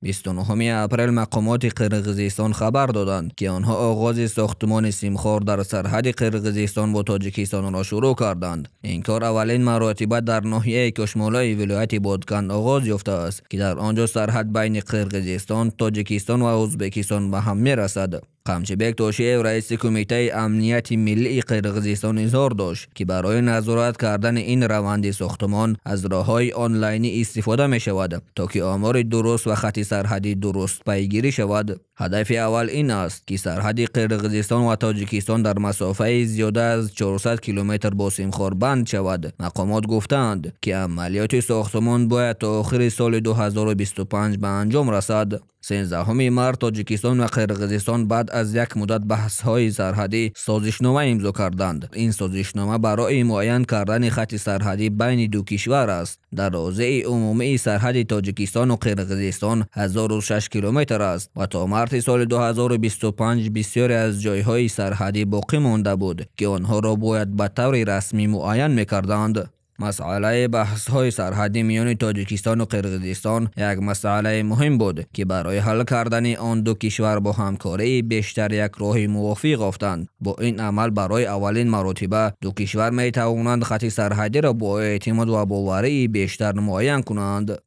29 اپریل مقامات قرقیزستان خبر دادند که آنها آغاز ساختمان سیمخوار در سرحد قرقیزستان با تاجیکستان را شروع کردند. این کار اولین مراتب در ناحیه کشمالای ولایت بادکن آغاز یافته است که در آنجا سرحد بین قرقیزستان، تاجیکستان و ازبکستان به هم میرسد. قمچبک تاشیف رئیس کمیته امنیت ملی قرقیزستان اظهار داشت که برای نظارت کردن این روند ساختمان از راه‌های آنلاینی استفاده می شود تا که آمار درست و خط سرحدی درست پیگیری شود. هدف اول این است که سرحد قرقیزستان و تاجیکستان در مسافه زیاده از 400 کیلومتر با سیمخوار بند شود. مقامات گفتند که عملیات ساختمان باید تا آخر سال 2025 به انجام رسد. 13 مارس تاجیکستان و قرقیزستان بعد از یک مدت بحث‌های سرحدی سازشنامه امضا کردند. این سازشنامه برای معین کردن خط سرحدی بین دو کشور است. در حوزه عمومی سرحد تاجیکستان و قرقیزستان 1006 کیلومتر است و تا مارس سال 2025 بسیاری از جایهای سرحدی باقی مانده بود که آنها را باید به طور رسمی معین می‌کردند. مسئله بحث‌های سرحدی میان تاجیکستان و قرقیزستان یک مسئله مهم بود که برای حل کردن آن دو کشور با همکاری بیشتر یک راه موافق یافتند. با این عمل برای اولین مرتبه دو کشور می توانند خط سرحدی را با اعتماد و باوری بیشتر معین کنند.